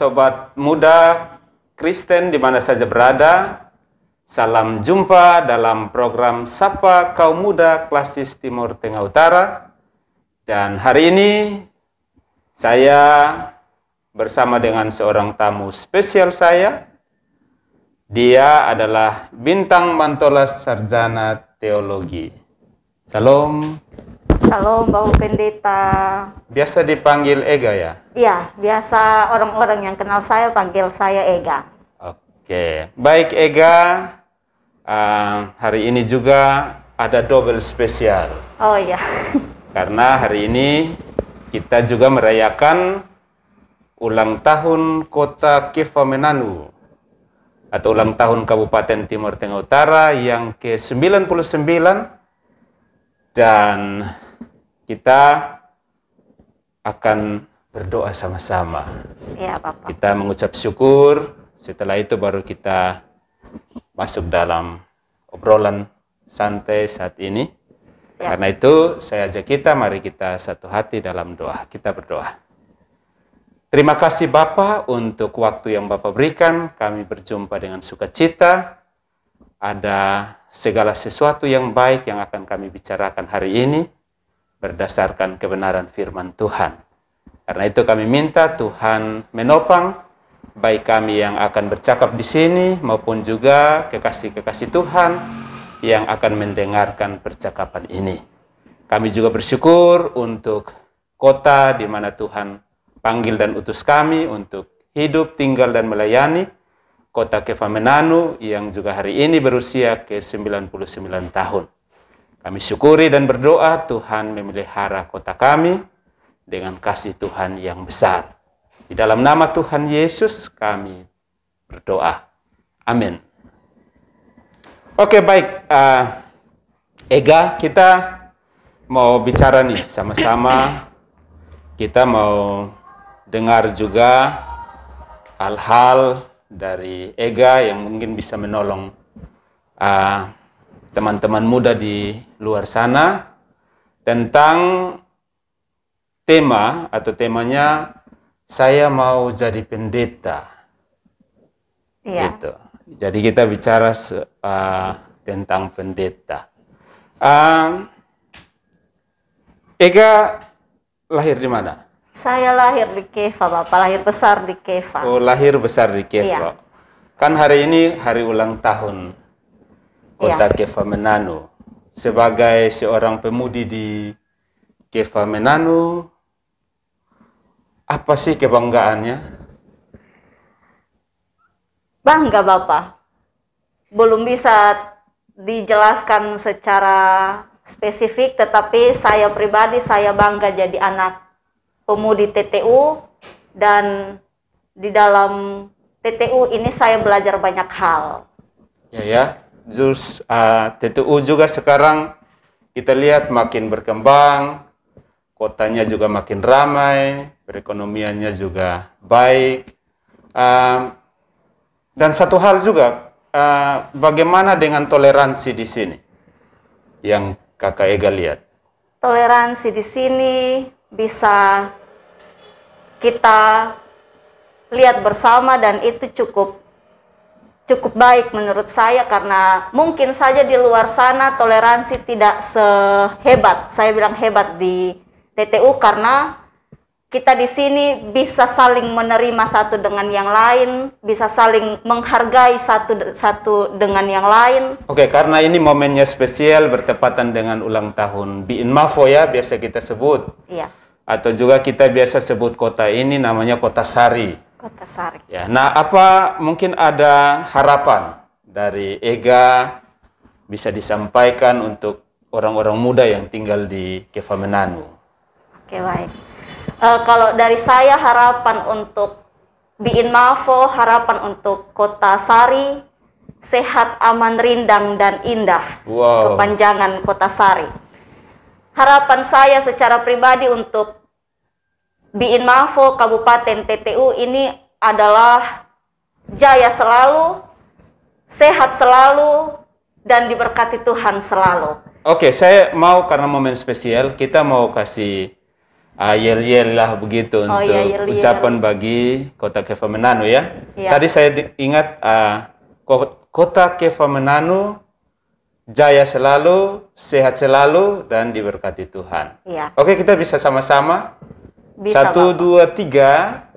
sobat muda Kristen di mana saja berada. Salam jumpa dalam program Sapa Kaum Muda Klasis Timur Tengah Utara. Dan hari ini saya bersama dengan seorang tamu spesial saya. Dia adalah bintang mantolas sarjana teologi. Salam. Salam, Bapak Pendeta. Biasa dipanggil Ega ya? Iya, biasa orang-orang yang kenal saya panggil saya Ega. Oke, baik Ega. Hari ini juga ada double spesial. Oh iya. Karena hari ini kita juga merayakan ulang tahun Kota Kefamenanu atau ulang tahun Kabupaten Timur Tengah Utara yang ke-99, dan kita akan berdoa sama-sama. Iya, Bapak. Kita mengucap syukur, setelah itu baru kita masuk dalam obrolan santai saat ini. Ya. Karena itu saya ajak kita, mari kita satu hati dalam doa. Kita berdoa. Terima kasih Bapak untuk waktu yang Bapak berikan. Kami berjumpa dengan sukacita. Ada segala sesuatu yang baik yang akan kami bicarakan hari ini berdasarkan kebenaran firman Tuhan. Karena itu kami minta Tuhan menopang baik kami yang akan bercakap di sini maupun juga kekasih-kekasih Tuhan yang akan mendengarkan percakapan ini. Kami juga bersyukur untuk kota di mana Tuhan panggil dan utus kami untuk hidup, tinggal dan melayani, Kota Kefamenanu yang juga hari ini berusia ke-99 tahun. Kami syukuri dan berdoa Tuhan memelihara kota kami dengan kasih Tuhan yang besar. Di dalam nama Tuhan Yesus kami berdoa. Amin. Oke, baik. Ega, kita mau bicara nih sama-sama. Kita mau dengar juga hal-hal dari Ega yang mungkin bisa menolong teman-teman muda di luar sana tentang tema atau temanya saya mau jadi pendeta. Iya. Gitu. Jadi kita bicara tentang pendeta. Ega lahir di mana? Saya lahir di Kefa, Bapak. Lahir besar di Kefa. Oh, lahir besar di Kefa. Iya. Kan hari ini hari ulang tahun Kota Kefamenanu. Sebagai seorang pemudi di Kefamenanu, apa sih kebanggaannya? Bangga, Bapak. Belum bisa dijelaskan secara spesifik, tetapi saya pribadi saya bangga jadi anak pemudi TTU, dan di dalam TTU ini saya belajar banyak hal. Ya. Terus TTU juga sekarang kita lihat makin berkembang, kotanya juga makin ramai, perekonomiannya juga baik. Dan satu hal juga, bagaimana dengan toleransi di sini yang Kakak Ega lihat? Toleransi di sini bisa kita lihat bersama, dan itu cukup baik menurut saya, karena mungkin saja di luar sana toleransi tidak sehebat, saya bilang hebat di TTU, karena kita di sini bisa saling menerima satu dengan yang lain, bisa saling menghargai satu dengan yang lain. Oke, karena ini momennya spesial bertepatan dengan ulang tahun Biin Mafo ya, biasa kita sebut. Iya. Atau juga kita biasa sebut kota ini namanya Kota Sari. Kota Sari. Ya, nah apa mungkin ada harapan dari Ega bisa disampaikan untuk orang-orang muda yang tinggal di Kefamenanu? Oke, baik. Kalau dari saya, harapan untuk Biin Mafo, harapan untuk Kota Sari, sehat, aman, rindang, dan indah. Wow. Kepanjangan Kota Sari. Harapan saya secara pribadi untuk Biin Mafo, Kabupaten TTU ini adalah jaya selalu, sehat selalu, dan diberkati Tuhan selalu. Oke, saya mau karena momen spesial, kita mau kasih yel-yel lah begitu untuk yel-yel. ucapan bagi Kota Kefah Mananu ya. Iya. Tadi saya ingat Kota Kefah Mananu jaya selalu, sehat selalu, dan diberkati Tuhan. Iya. Oke, kita bisa sama-sama. Bisa, 1, 2, 3.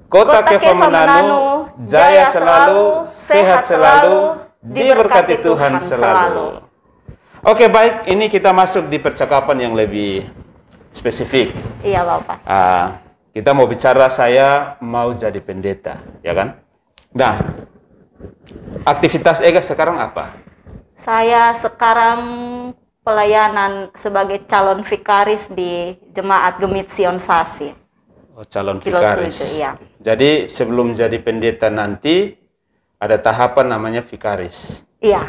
Kota Kefah Mananu jaya selalu, sehat selalu, diberkati Tuhan selalu. Oke, baik. Ini kita masuk di percakapan yang lebih spesifik. Iya, Bapak. Kita mau bicara saya mau jadi pendeta, ya kan? Nah, aktivitas Ega sekarang apa? Saya sekarang pelayanan sebagai calon vikaris di Jemaat Gemit Sion Sasi. Oh, calon Kilo vikaris. 7, iya. Jadi sebelum jadi pendeta nanti ada tahapan namanya vikaris. Iya.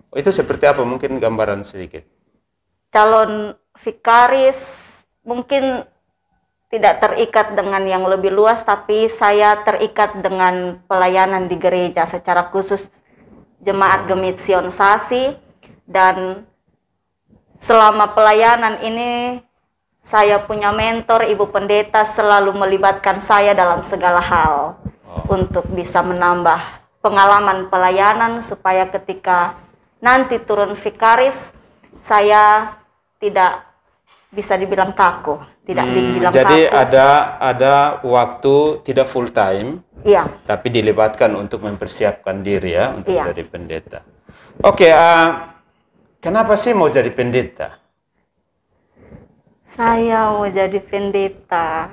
Oh, itu seperti apa? Mungkin gambaran sedikit. Calon vikaris mungkin tidak terikat dengan yang lebih luas, tapi saya terikat dengan pelayanan di gereja secara khusus Jemaat Gemit Sion Sasi, dan selama pelayanan ini saya punya mentor, Ibu Pendeta selalu melibatkan saya dalam segala hal untuk bisa menambah pengalaman pelayanan supaya ketika nanti turun vikaris saya tidak bisa dibilang kaku, tidak dibilang jadi kaku. ada waktu tidak full time, Iya. tapi dilibatkan untuk mempersiapkan diri ya untuk Iya. jadi pendeta. Oke, kenapa sih mau jadi pendeta? Saya mau jadi pendeta.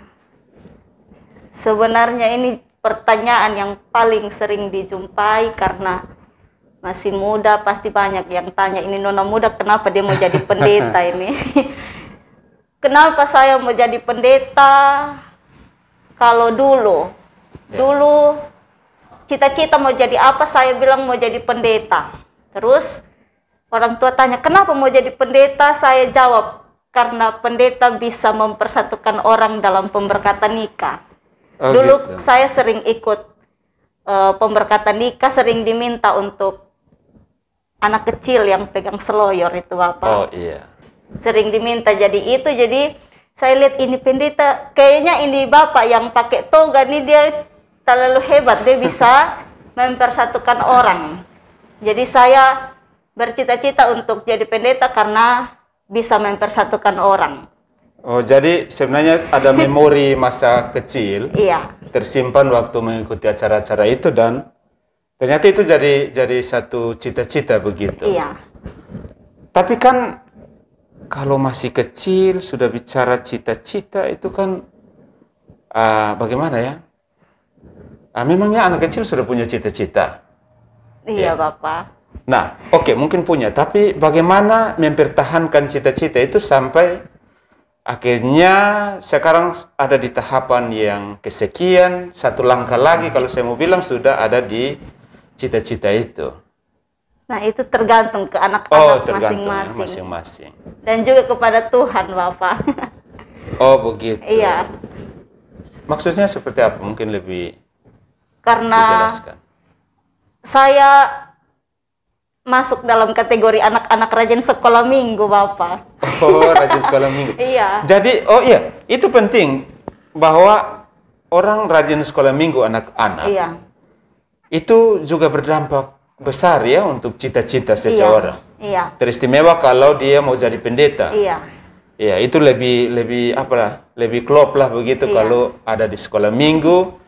Sebenarnya ini pertanyaan yang paling sering dijumpai karena masih muda, pasti banyak yang tanya, ini nona muda kenapa dia mau jadi pendeta ini. Kenapa saya mau jadi pendeta? Kalau dulu cita-cita mau jadi apa, saya bilang mau jadi pendeta. Terus orang tua tanya, kenapa mau jadi pendeta? Saya jawab, karena pendeta bisa mempersatukan orang dalam pemberkatan nikah. Oh, Dulu gitu. saya sering ikut pemberkatan nikah, sering diminta untuk anak kecil yang pegang seloyor itu Bapak. Oh iya. Sering diminta jadi itu, jadi saya lihat ini pendeta, kayaknya ini Bapak yang pakai toga nih, dia terlalu hebat, dia bisa mempersatukan orang. Jadi saya bercita-cita untuk jadi pendeta karena bisa mempersatukan orang. Oh, jadi sebenarnya ada memori masa kecil Iya. tersimpan waktu mengikuti acara-acara itu, dan ternyata itu jadi satu cita-cita begitu. Iya. Tapi kan kalau masih kecil sudah bicara cita-cita itu kan bagaimana ya? Memangnya anak kecil sudah punya cita-cita? Iya, Ya. Bapak. Nah, oke, mungkin punya, tapi bagaimana mempertahankan cita-cita itu sampai akhirnya sekarang ada di tahapan yang kesekian, satu langkah lagi kalau saya mau bilang sudah ada di cita-cita itu. Nah, itu tergantung ke Oh, anak-anak tergantung ya, masing-masing. masing-masing. Dan juga kepada Tuhan, Bapak. Oh, begitu. Iya. Maksudnya seperti apa? Mungkin lebih Karena dijelaskan. saya masuk dalam kategori anak-anak rajin sekolah minggu, Bapak. Oh, rajin sekolah minggu. Iya. Jadi, oh iya, itu penting bahwa orang rajin sekolah minggu anak-anak Iya. itu juga berdampak besar ya untuk cita-cita seseorang. Iya. Teristimewa kalau dia mau jadi pendeta. Iya. Ya, itu lebih apa? Lebih klop lah begitu Iya. kalau ada di sekolah minggu.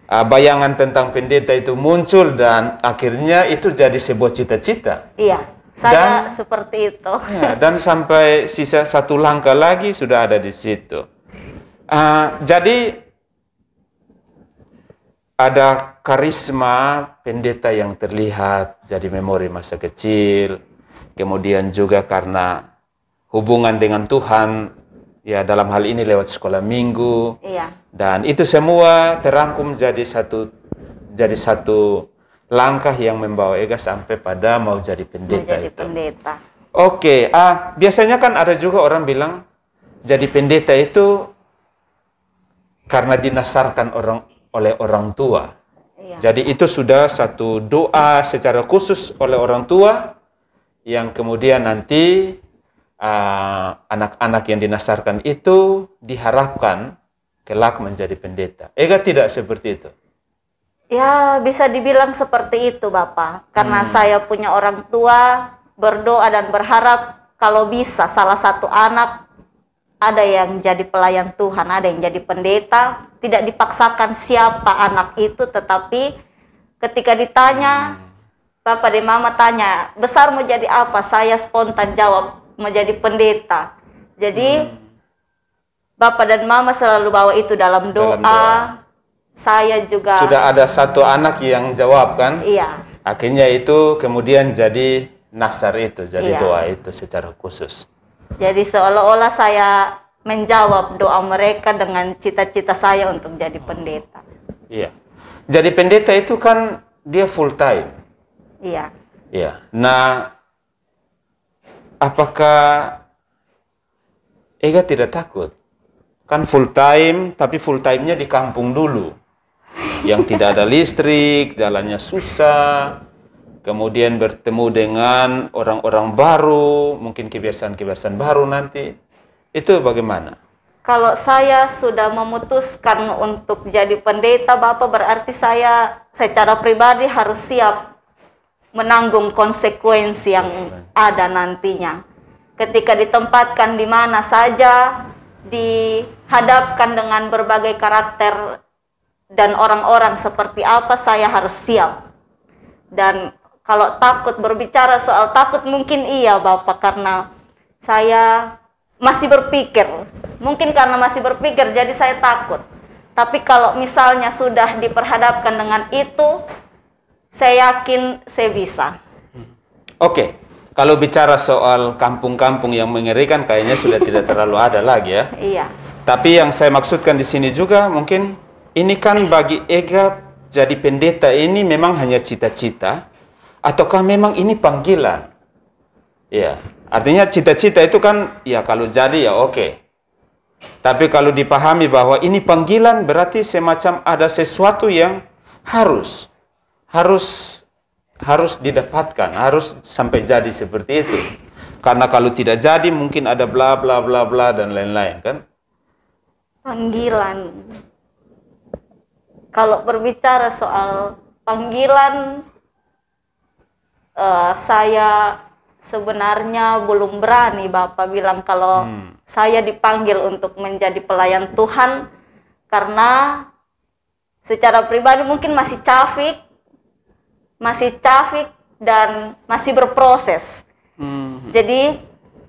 Bayangan tentang pendeta itu muncul dan akhirnya itu jadi sebuah cita-cita. Iya. Saya seperti itu. Ya, dan sampai sisa satu langkah lagi sudah ada di situ. Jadi ada karisma pendeta yang terlihat, jadi memori masa kecil, kemudian juga karena hubungan dengan Tuhan, ya dalam hal ini lewat sekolah minggu, Iya. dan itu semua terangkum jadi satu langkah yang membawa Ega sampai pada mau jadi pendeta Menjadi itu. pendeta. Oke, biasanya kan ada juga orang bilang jadi pendeta itu karena dinasarkan oleh orang tua. Iya. Jadi itu sudah satu doa secara khusus oleh orang tua yang kemudian nanti anak-anak yang dinasarkan itu diharapkan kelak menjadi pendeta. Ega tidak seperti itu? Ya, bisa dibilang seperti itu, Bapak. Karena saya punya orang tua, berdoa dan berharap kalau bisa salah satu anak ada yang jadi pelayan Tuhan, ada yang jadi pendeta. Tidak dipaksakan siapa anak itu, tetapi ketika ditanya, Bapak dan Mama tanya, besar mau jadi apa? Saya spontan jawab, mau jadi pendeta. Jadi Bapak dan Mama selalu bawa itu dalam doa. Saya juga sudah ada satu anak yang jawab kan? Iya. Akhirnya itu kemudian jadi nasar itu, jadi Iya. doa itu secara khusus. Jadi seolah-olah saya menjawab doa mereka dengan cita-cita saya untuk jadi pendeta. Iya. Jadi pendeta itu kan dia full time. Iya. Iya. Nah, apakah Ega tidak takut? Kan full time, tapi full time-nya di kampung dulu. Yang tidak ada listrik, jalannya susah, kemudian bertemu dengan orang-orang baru, mungkin kebiasaan-kebiasaan baru nanti. Itu bagaimana? Kalau saya sudah memutuskan untuk jadi pendeta, Bapak, berarti saya secara pribadi harus siap menanggung konsekuensi yang ada nantinya. Ketika ditempatkan di mana saja, dihadapkan dengan berbagai karakter dan orang-orang seperti apa, saya harus siap. Dan kalau takut, berbicara soal takut, mungkin iya, Bapak, karena saya masih berpikir. Mungkin karena masih berpikir, jadi saya takut. Tapi kalau misalnya sudah diperhadapkan dengan itu, saya yakin saya bisa. Oke, kalau bicara soal kampung-kampung yang mengerikan, kayaknya sudah tidak terlalu ada lagi ya. Iya. Tapi yang saya maksudkan di sini juga, mungkin ini kan bagi Ega jadi pendeta ini memang hanya cita-cita, ataukah memang ini panggilan? Ya, artinya cita-cita itu kan, ya kalau jadi ya oke. Tapi kalau dipahami bahwa ini panggilan, berarti semacam ada sesuatu yang harus didapatkan, harus sampai jadi seperti itu. Karena kalau tidak jadi, mungkin ada bla bla bla bla dan lain-lain kan? Panggilan. Kalau berbicara soal panggilan, saya sebenarnya belum berani, Bapak bilang kalau saya dipanggil untuk menjadi pelayan Tuhan, karena secara pribadi mungkin masih cafik dan masih berproses. Jadi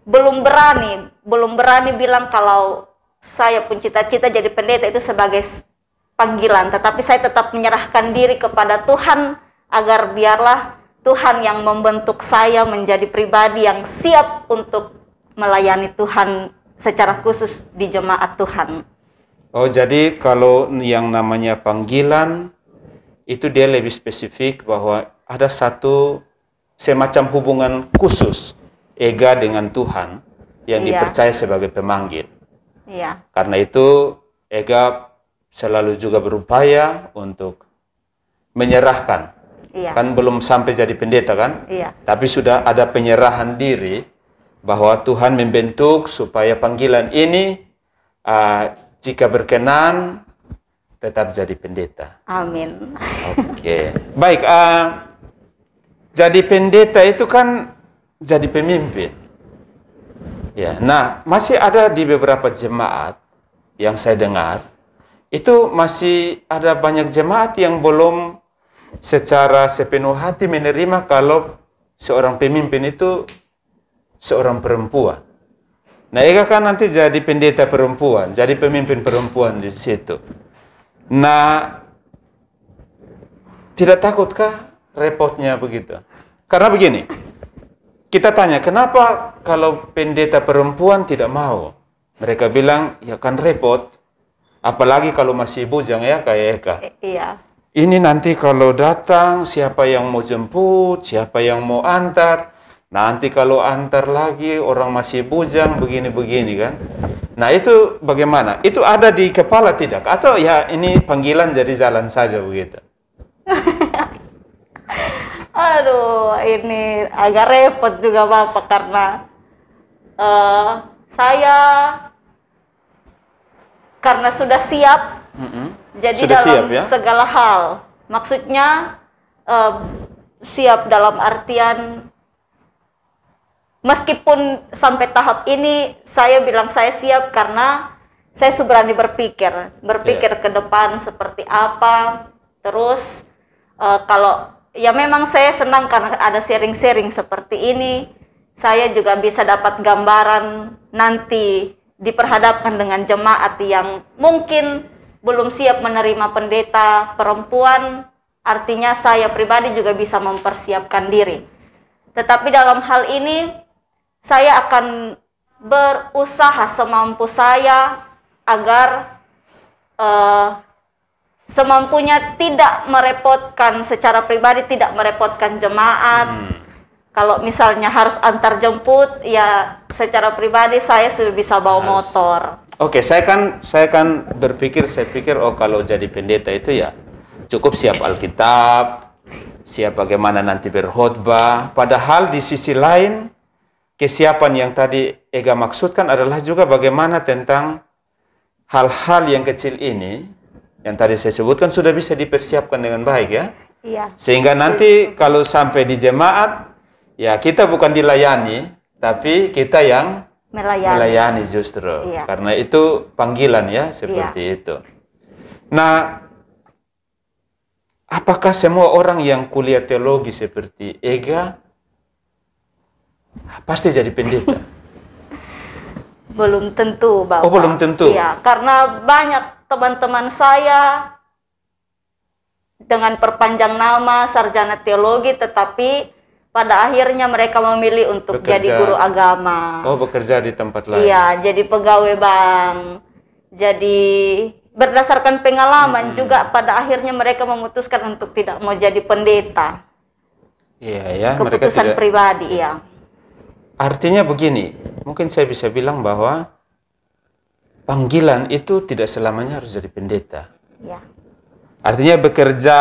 belum berani bilang kalau saya pun cita-cita jadi pendeta itu sebagai panggilan, tetapi saya tetap menyerahkan diri kepada Tuhan agar biarlah Tuhan yang membentuk saya menjadi pribadi yang siap untuk melayani Tuhan secara khusus di jemaat Tuhan. Oh, jadi kalau yang namanya panggilan itu dia lebih spesifik bahwa ada satu semacam hubungan khusus Ega dengan Tuhan yang dipercaya sebagai pemanggil. Iya. Karena itu Ega selalu juga berupaya untuk menyerahkan. Iya. Kan belum sampai jadi pendeta kan? Iya. Tapi sudah ada penyerahan diri bahwa Tuhan membentuk supaya panggilan ini jika berkenan tetap jadi pendeta. Amin. Oke. Baik, jadi pendeta itu kan jadi pemimpin. Ya, nah masih ada di beberapa jemaat yang saya dengar itu masih ada banyak jemaat yang belum secara sepenuh hati menerima kalau seorang pemimpin itu seorang perempuan. Nah, Ega kan nanti jadi pendeta perempuan, jadi pemimpin perempuan di situ. Nah, tidak takutkah repotnya begitu? Karena begini, kita tanya, kenapa kalau pendeta perempuan tidak mau? Mereka bilang, ya kan repot. Apalagi kalau masih bujang ya kayak Eka. Iya. Ini nanti kalau datang, siapa yang mau jemput, siapa yang mau antar. Nanti kalau antar lagi, orang masih bujang, begini-begini kan. Nah itu bagaimana? Itu ada di kepala tidak? Atau ya ini panggilan jadi jalan saja begitu? Aduh, ini agak repot juga Bapak, karena saya karena sudah siap, jadi Sudah dalam siap, ya? segala hal. Maksudnya siap dalam artian meskipun sampai tahap ini saya bilang saya siap karena saya sudah berani berpikir ke depan seperti apa. Terus kalau ya memang saya senang karena ada sharing-sharing seperti ini. Saya juga bisa dapat gambaran nanti diperhadapkan dengan jemaat yang mungkin belum siap menerima pendeta perempuan. Artinya saya pribadi juga bisa mempersiapkan diri. Tetapi dalam hal ini saya akan berusaha semampu saya agar semampunya tidak merepotkan secara pribadi, tidak merepotkan jemaat. Kalau misalnya harus antar jemput, ya secara pribadi saya sudah bisa bawa motor. Oke, saya kan berpikir, saya pikir kalau jadi pendeta itu ya cukup siap Alkitab, siap bagaimana nanti berkhotbah. Padahal di sisi lain kesiapan yang tadi Ega maksudkan adalah juga bagaimana tentang hal-hal yang kecil ini yang tadi saya sebutkan sudah bisa dipersiapkan dengan baik, ya. Iya. Sehingga nanti kalau sampai di jemaat, ya kita bukan dilayani, tapi kita yang melayani justru. Iya. Karena itu panggilan, ya, seperti itu. Nah, apakah semua orang yang kuliah teologi seperti Ega pasti jadi pendeta? Belum tentu, Bapak. Oh, belum tentu. Iya, karena banyak teman-teman saya dengan perpanjang nama sarjana teologi, tetapi pada akhirnya mereka memilih untuk jadi guru agama. Oh, bekerja di tempat lain. Iya, jadi pegawai bank. Jadi berdasarkan pengalaman juga pada akhirnya mereka memutuskan untuk tidak mau jadi pendeta. Iya, ya. Keputusan pribadi, ya. Artinya begini, mungkin saya bisa bilang bahwa panggilan itu tidak selamanya harus jadi pendeta. Ya. Artinya bekerja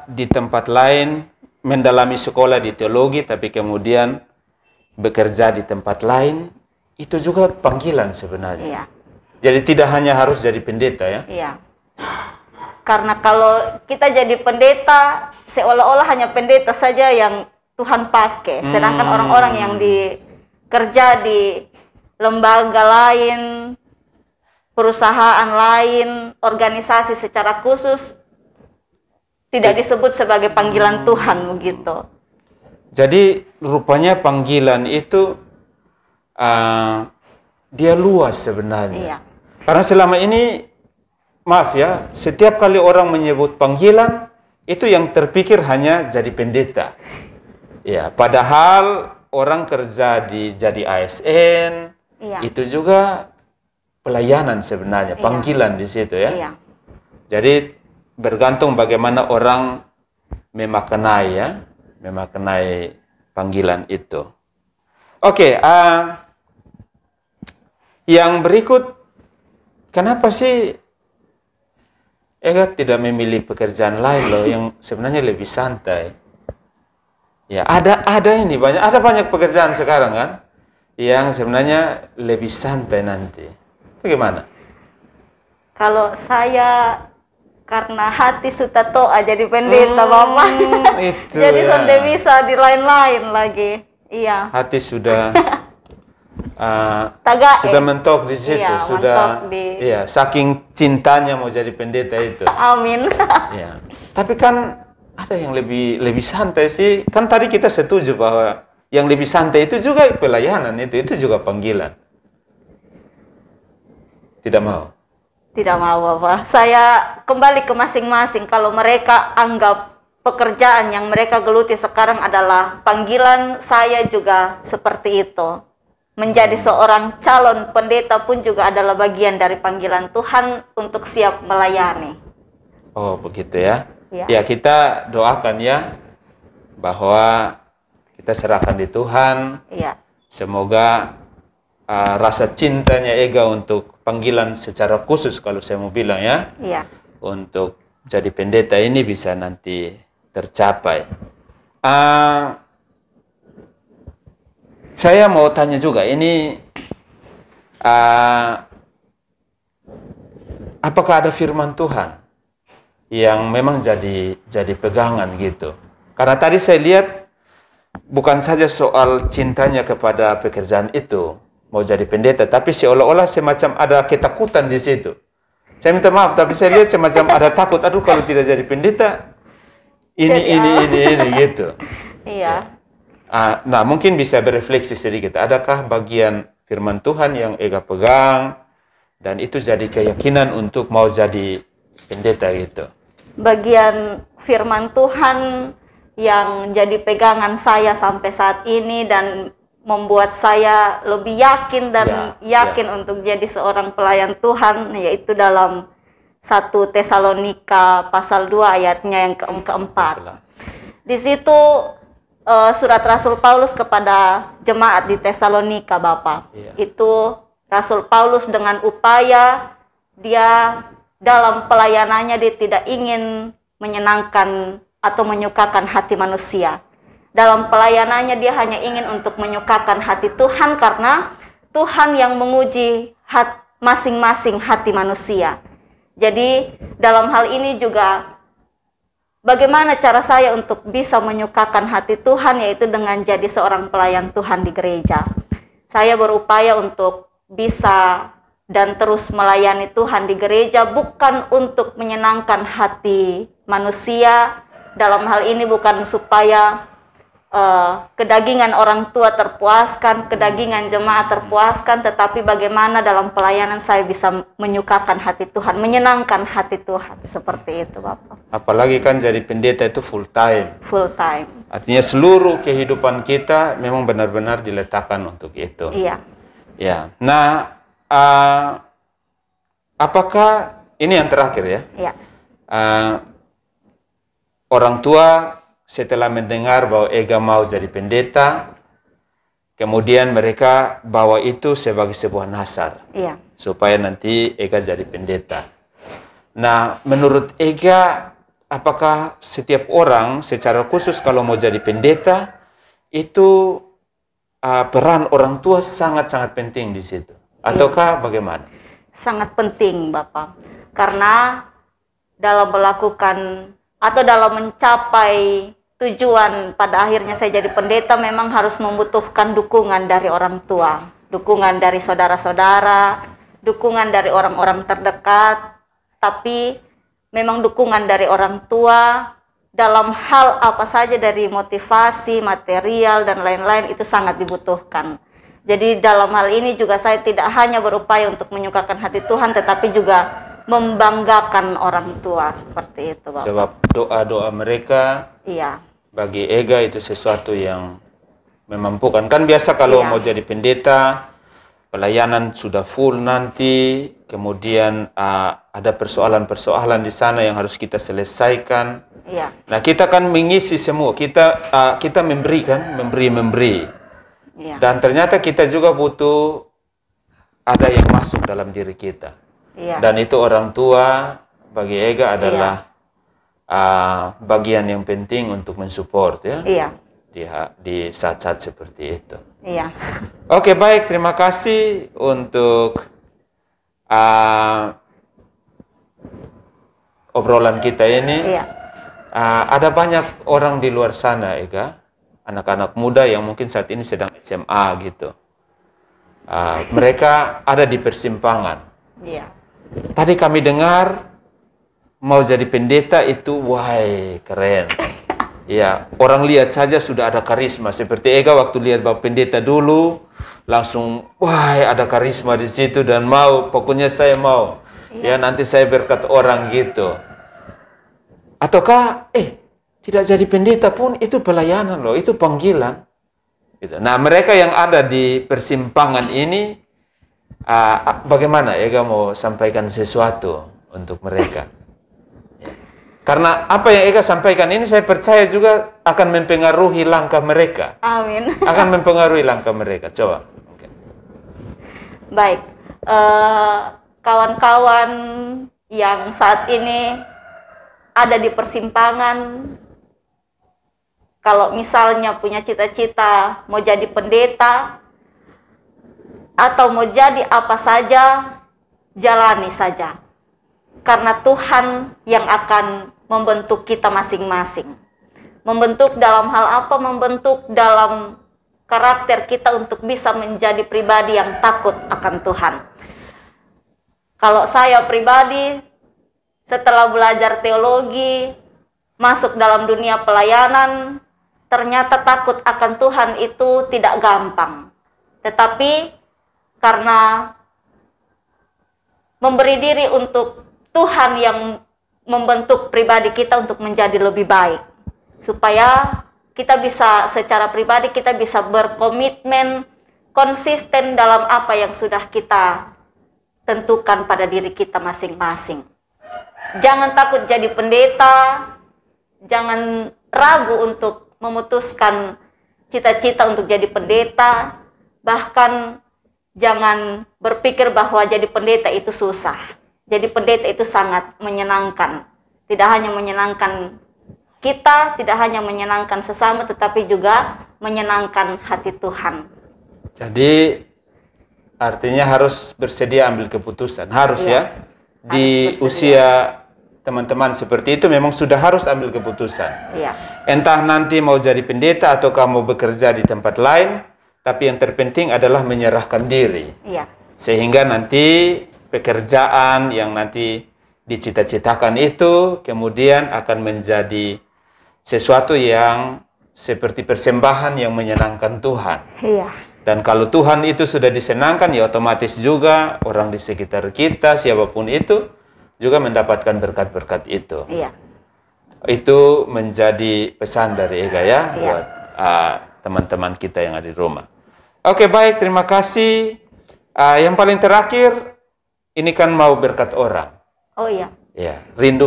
di tempat lain, mendalami sekolah di teologi, tapi kemudian bekerja di tempat lain, itu juga panggilan sebenarnya. Iya. Jadi tidak hanya harus jadi pendeta, ya? Iya. Karena kalau kita jadi pendeta, seolah-olah hanya pendeta saja yang Tuhan pakai. Sedangkan orang-orang yang kerja di lembaga lain, perusahaan lain, organisasi secara khusus, tidak disebut sebagai panggilan Tuhan, begitu. Jadi rupanya panggilan itu dia luas sebenarnya. Iya. Karena selama ini, maaf ya, setiap kali orang menyebut panggilan, itu yang terpikir hanya jadi pendeta. Ya, padahal orang kerja jadi ASN, Iya. itu juga pelayanan sebenarnya, Iya. panggilan di situ, ya. Iya. Jadi bergantung bagaimana orang memaknai, ya, memaknai panggilan itu. Oke, yang berikut, kenapa sih Ega tidak memilih pekerjaan lain loh yang sebenarnya lebih santai? Ya, ada ini banyak pekerjaan sekarang kan yang sebenarnya lebih santai nanti. Itu gimana? Kalau saya karena hati sudah toa jadi pendeta, Bapak. Itu Jadi ya. sudah bisa di lain-lain lagi. Iya. Hati sudah Tagae. sudah mentok di situ, Iya, sudah mentok di- iya, saking cintanya mau jadi pendeta itu. Amin. Ya. Tapi kan ada yang lebih santai sih. Kan tadi kita setuju bahwa yang lebih santai itu juga pelayanan, itu juga panggilan. Tidak mau. Tidak mau, Bapak. Saya kembali ke masing-masing. Kalau mereka anggap pekerjaan yang mereka geluti sekarang adalah panggilan, saya juga seperti itu. Menjadi seorang calon pendeta pun juga adalah bagian dari panggilan Tuhan untuk siap melayani. Oh, begitu ya. Ya. Ya, kita doakan ya bahwa kita serahkan di Tuhan. Iya. Semoga rasa cintanya Ega untuk panggilan secara khusus, kalau saya mau bilang ya, Iya. untuk jadi pendeta ini bisa nanti tercapai. Saya mau tanya juga, ini apakah ada firman Tuhan yang memang jadi pegangan gitu? Karena tadi saya lihat bukan saja soal cintanya kepada pekerjaan itu, mau jadi pendeta, tapi seolah-olah semacam ada ketakutan di situ. Saya minta maaf, tapi saya lihat semacam ada takut, aduh kalau tidak jadi pendeta, ini gitu. Iya. Nah, mungkin bisa berefleksi sedikit. Adakah bagian firman Tuhan yang Ega pegang, dan itu jadi keyakinan untuk mau jadi pendeta gitu? Bagian firman Tuhan yang jadi pegangan saya sampai saat ini dan membuat saya lebih yakin dan yakin untuk jadi seorang pelayan Tuhan, yaitu dalam 1 Tesalonika pasal 2 ayatnya yang keempat. Di situ surat Rasul Paulus kepada jemaat di Tesalonika, Bapak. Itu Rasul Paulus dengan upaya dia dalam pelayanannya, dia tidak ingin menyenangkan atau menyukakan hati manusia. Dalam pelayanannya dia hanya ingin untuk menyukakan hati Tuhan, karena Tuhan yang menguji masing-masing hati manusia. Jadi dalam hal ini juga bagaimana cara saya untuk bisa menyukakan hati Tuhan, yaitu dengan jadi seorang pelayan Tuhan di gereja. Saya berupaya untuk bisa dan terus melayani Tuhan di gereja, bukan untuk menyenangkan hati manusia. Dalam hal ini bukan supaya kedagingan orang tua terpuaskan, kedagingan jemaat terpuaskan, tetapi bagaimana dalam pelayanan saya bisa menyukakan hati Tuhan, menyenangkan hati Tuhan, seperti itu, Bapak. Apalagi kan jadi pendeta itu full time. Full time. Artinya seluruh kehidupan kita memang benar-benar diletakkan untuk itu. Iya. Ya. Nah, apakah ini yang terakhir ya? Iya. Orang tua setelah mendengar bahwa Ega mau jadi pendeta, kemudian mereka bawa itu sebagai sebuah nasar, supaya nanti Ega jadi pendeta. Nah, menurut Ega, apakah setiap orang secara khusus kalau mau jadi pendeta, itu peran orang tua sangat-sangat penting di situ? Ataukah bagaimana? Sangat penting, Bapak. Karena dalam melakukan atau dalam mencapai tujuan pada akhirnya saya jadi pendeta, memang harus membutuhkan dukungan dari orang tua, dukungan dari saudara-saudara, dukungan dari orang-orang terdekat, tapi memang dukungan dari orang tua dalam hal apa saja, dari motivasi, material, dan lain-lain, itu sangat dibutuhkan. Jadi dalam hal ini juga saya tidak hanya berupaya untuk menyukakan hati Tuhan, tetapi juga membanggakan orang tua, seperti itu, Bapak. Sebab doa-doa mereka bagi Ega itu sesuatu yang memampukan. Kan biasa kalau mau jadi pendeta, pelayanan sudah full nanti, kemudian ada persoalan-persoalan di sana yang harus kita selesaikan. Nah, kita kan mengisi semua, kita memberi. Dan ternyata kita juga butuh ada yang masuk dalam diri kita. Dan itu orang tua bagi Ega adalah bagian yang penting untuk mensupport di saat-saat seperti itu. Oke, baik, terima kasih untuk obrolan kita ini. Ada banyak orang di luar sana, Ega, anak-anak muda yang mungkin saat ini sedang SMA gitu. Mereka ada di persimpangan. Tadi kami dengar mau jadi pendeta itu, wah, keren. Ya, orang lihat saja sudah ada karisma. Seperti Ega waktu lihat Bapak pendeta dulu, langsung, wah, ada karisma di situ dan mau, pokoknya saya mau. Ya, nanti saya berkat orang gitu. Ataukah, tidak jadi pendeta pun itu pelayanan loh, itu panggilan. Gitu. Nah, mereka yang ada di persimpangan ini, bagaimana Ega mau sampaikan sesuatu untuk mereka? Karena apa yang Ega sampaikan ini saya percaya juga akan mempengaruhi langkah mereka. Amin. Akan mempengaruhi langkah mereka. Coba. Baik, kawan-kawan yang saat ini ada di persimpangan, kalau misalnya punya cita-cita mau jadi pendeta, atau mau jadi apa saja, jalani saja. Karena Tuhan yang akan membentuk kita masing-masing. Membentuk dalam hal apa? Membentuk dalam karakter kita untuk bisa menjadi pribadi yang takut akan Tuhan. Kalau saya pribadi, setelah belajar teologi, masuk dalam dunia pelayanan, ternyata takut akan Tuhan itu tidak gampang. Tetapi karena memberi diri untuk Tuhan yang membentuk pribadi kita untuk menjadi lebih baik. Supaya kita bisa secara pribadi, kita bisa berkomitmen, konsisten dalam apa yang sudah kita tentukan pada diri kita masing-masing. Jangan takut jadi pendeta, jangan ragu untuk memutuskan cita-cita untuk jadi pendeta, bahkan jangan berpikir bahwa jadi pendeta itu susah. Jadi pendeta itu sangat menyenangkan. Tidak hanya menyenangkan kita, tidak hanya menyenangkan sesama, tetapi juga menyenangkan hati Tuhan. Jadi artinya harus bersedia ambil keputusan, harus Iya, ya. Di harus bersedia. usia teman-teman seperti itu memang sudah harus ambil keputusan. Iya, Entah nanti mau jadi pendeta atau kamu bekerja di tempat lain, tapi yang terpenting adalah menyerahkan diri. iya, Sehingga nanti pekerjaan yang nanti dicita-citakan itu kemudian akan menjadi sesuatu yang seperti persembahan yang menyenangkan Tuhan. iya, Dan kalau Tuhan itu sudah disenangkan, ya otomatis juga orang di sekitar kita, siapapun itu, juga mendapatkan berkat-berkat itu. iya. Itu menjadi pesan dari Ega ya, Iya. buat teman-teman kita yang ada di rumah. Oke, baik, terima kasih. Yang paling terakhir, ini kan mau berkat orang. Oh iya, Ya,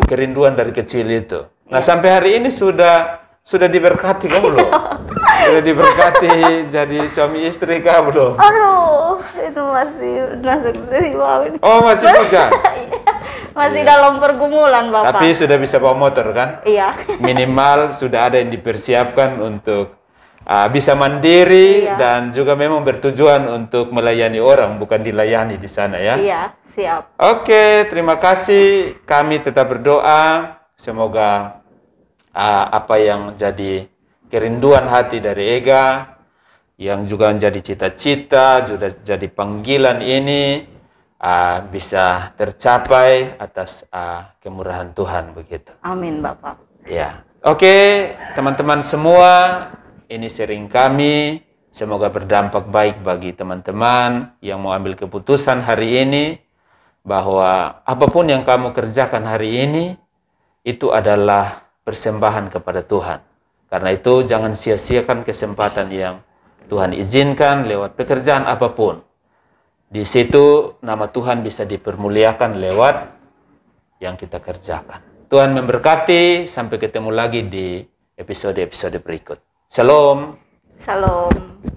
kerinduan dari kecil itu. Nah, Iya. sampai hari ini sudah diberkati kan belum? Sudah diberkati jadi suami istri kah belum? aduh, itu masih dari bawah ini. Oh, masih bujang. Masih dalam pergumulan, Bapak. Tapi sudah bisa bawa motor kan? Iya, Minimal sudah ada yang dipersiapkan untuk bisa mandiri Iya. dan juga memang bertujuan untuk melayani orang, bukan dilayani di sana ya. iya, siap. Oke, terima kasih. Kami tetap berdoa semoga apa yang jadi kerinduan hati dari Ega, yang juga menjadi cita-cita, juga jadi panggilan ini bisa tercapai atas kemurahan Tuhan begitu. Amin, Bapak. Ya, oke, teman-teman semua, ini sharing kami. Semoga berdampak baik bagi teman-teman yang mau ambil keputusan hari ini, bahwa apapun yang kamu kerjakan hari ini, itu adalah persembahan kepada Tuhan. Karena itu jangan sia-siakan kesempatan yang Tuhan izinkan lewat pekerjaan apapun. Di situ nama Tuhan bisa dipermuliakan lewat yang kita kerjakan. Tuhan memberkati, sampai ketemu lagi di episode-episode berikut. Shalom. Salam.